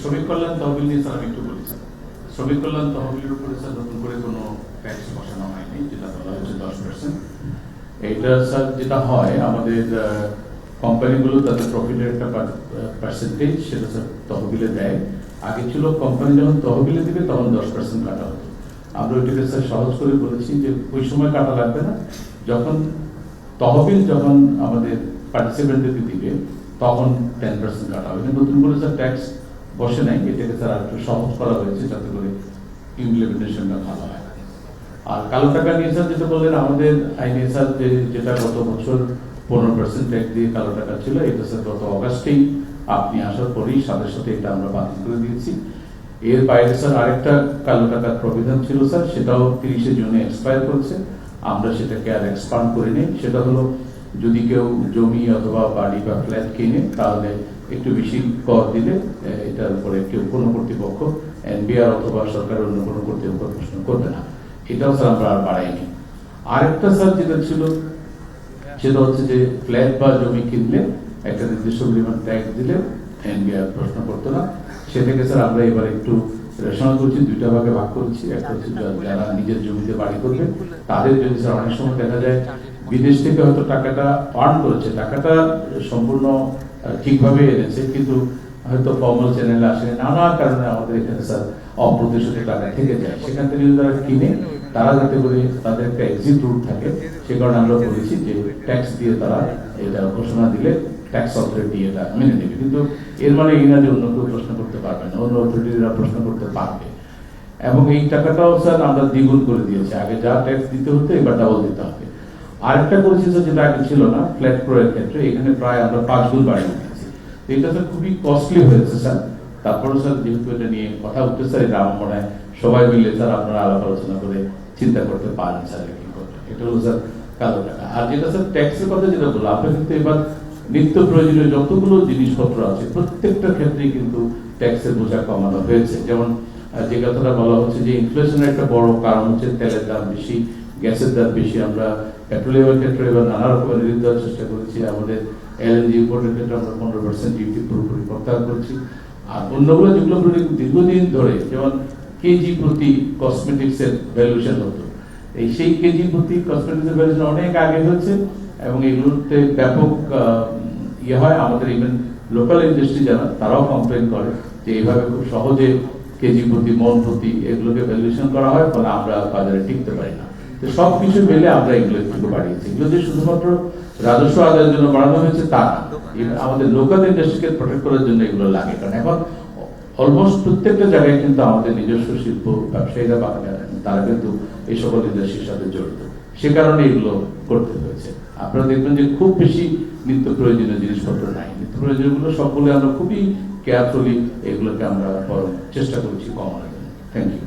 শ্রমিক কল্যাণ তহবিল নিয়ে স্যার আমি একটু বলি স্যার। শ্রমিক কল্যাণ তহবিলের উপরে স্যার নতুন করে কোনো ট্যাক্স বসানো হয়নি, যেটা বলা হচ্ছে 10%। এইটা স্যার যেটা হয় আমাদের কোম্পানিগুলো তাদের প্রফিটের একটা পার্সেন্টেজ সেটা স্যার তহবিলে দেয়। আগে ছিল কোম্পানি যখন তহবিলে দিবে তখন 10% কাটা হতো। আমরা ওইটাকে স্যার সহজ করে বলেছি যে ওই সময় কাটা লাগবে না, যখন তহবিল যখন আমাদের পার্টিসিপেন্টদেরকে দিবে তখন 10% কাটা হবে। নতুন করে স্যার ট্যাক্স বসে নাই, এটাকে স্যার একটু সহজ করা হয়েছে যাতে করে ইমপ্লিমেন্টেশনটা ভালো হয়। আর কালো টাকা নিয়ে স্যার যেটা বললেন, আমাদের আইনে স্যার যেটা গত বছর 15% ট্যাক্স দিয়ে কালো টাকা ছিল, এটা স্যার গত অগাস্টেই আপনি আসার পরেই সাথে সাথে এটা আমরা বাতিল করে দিয়েছি। এর বাইরে স্যার আরেকটা কালো টাকার প্রবিধান ছিল স্যার, সেটাও 30শে জুনে এক্সপায়ার করেছে। আমরা সেটাকে আর এক্সপান্ড করে নেই। সেটা হলো যদি কেউ জমি অথবা বাড়ি বা ফ্ল্যাট কিনে তাহলে একটু বেশি কর দিলে এটার উপরে কেউ কোনো কর্তৃপক্ষ এনবিআর অথবা সরকারের অন্য কোনো কর্তৃপক্ষ প্রশ্ন করবে না। এটাও স্যার আমরা আর বাড়াইনি। আরেকটা স্যার যেটা ছিল সেটা হচ্ছে যে ফ্ল্যাট বা জমি কিনলে একটা নির্দিষ্ট পরিমাণ ট্যাক্স দিলে এনবিআর প্রশ্ন করতো না। সেটাকে স্যার আমরা এবার একটু রেশনাল করছি, দুইটা ভাগে ভাগ করছি। একটা হচ্ছে যারা নিজের জমিতে বাড়ি করবে তাদের যদি স্যার অনেক সময় দেখা যায় বিদেশ থেকে হয়তো টাকাটা আর্ন করেছে, টাকাটা সম্পূর্ণ ঠিকভাবে এনেছে কিন্তু হয়তো ফর্মাল চ্যানেলে আসে, নানা কারণে আমাদের এখানে স্যার অপ্রত্যাশিত টাকা থেকে যায়। সেখান থেকে যদি তারা কিনে তারা যাতে করে তাদের একটা এক্সিট রুট থাকে, সে কারণে আমরা বলেছি যে ট্যাক্স দিয়ে তারা এটা ঘোষণা দিলে ট্যাক্স অথরিটি এটা মেনে নেবে। কিন্তু এর মানে এই না যে অন্য কেউ প্রশ্ন করতে পারবে না, অন্য অথরিটিরা প্রশ্ন করতে পারবে। এবং এই টাকাটাও স্যার আমরা দ্বিগুণ করে দিয়েছি, আগে যা ট্যাক্স দিতে হতো এবার ডাবল দিতে হবে। আরেকটা করেছি স্যার যেটা আগে ছিল না, ফ্ল্যাট ক্রয়ের ক্ষেত্রে এখানে প্রায় আমরা 5 গুণ বাড়িয়ে দিয়েছি। এটা স্যার খুবই কস্টলি হয়েছে স্যার। তারপরে স্যার যেহেতু এটা নিয়ে কথা উঠতে স্যার, এটা আমার মনে হয় সবাই মিলে স্যার আপনারা আলাপ আলোচনা করে চিন্তা করতে পারেন স্যার কি করতে। এটা হলো স্যার কালো টাকা। আর যেটা স্যার ট্যাক্সের কথা যেটা বললাম, আমরা কিন্তু এবার নিত্য প্রয়োজনীয় যতগুলো জিনিসপত্র আছে প্রত্যেকটা ক্ষেত্রেই কিন্তু ট্যাক্সের বোঝা কমানো হয়েছে। যেমন যে কথাটা বলা হচ্ছে যে ইনফ্লেশনের একটা বড় কারণ হচ্ছে তেলের দাম বেশি, গ্যাসের দাম বেশি। আমরা পেট্রোলিয়ামের ক্ষেত্রে এবার নানা রকমের রিলিফ দেওয়ার চেষ্টা করেছি। আমাদের এলএনজি ইম্পোর্টের ক্ষেত্রে আমরা 15% ডিউটি পুরোপুরি প্রত্যাহার করছি। আর অন্যগুলো যেগুলো দীর্ঘদিন ধরে, যেমন কেজি প্রতি কসমেটিক্সের ভ্যালুয়েশন হতো, এই সেই কেজি প্রতি কসমেটিক্সের ভ্যালুয়েশন অনেক আগে হয়েছে এবং এগুলোতে ব্যাপক ইয়ে হয়। আমাদের ইভেন লোকাল ইন্ডাস্ট্রি যারা তারাও কমপ্লেন করে যে এইভাবে খুব সহজে কেজি প্রতি মন প্রতি এগুলোকে ভ্যালুয়েশন করা হয়, ফলে আমরা বাজারে টিকতে পারি না। তো সবকিছু মিলে আমরা এগুলো একটু বাড়িয়েছি। এগুলো যে শুধুমাত্র রাজস্ব আদায়ের জন্য বাড়ানো হয়েছে তা না, আমাদের লোকাল ইন্ডাস্ট্রিকে প্রোটেক্ট করার জন্য এগুলো লাগে। কারণ এখন অলমোস্ট প্রত্যেকটা জায়গায় কিন্তু আমাদের নিজস্ব শিল্প ব্যবসায়ীরা তারা কিন্তু এই সকল ইন্ডাস্ট্রির সাথে জড়িত, সে কারণে এগুলো করতে হয়েছে। আপনারা দেখবেন যে খুব বেশি নিত্য প্রয়োজনীয় জিনিসপত্র নাই, নিত্য প্রয়োজনীয়গুলো সবগুলো আমরা খুবই কেয়ারফুলি এগুলোকে আমরা চেষ্টা করছি কমানোর জন্য। Thank you.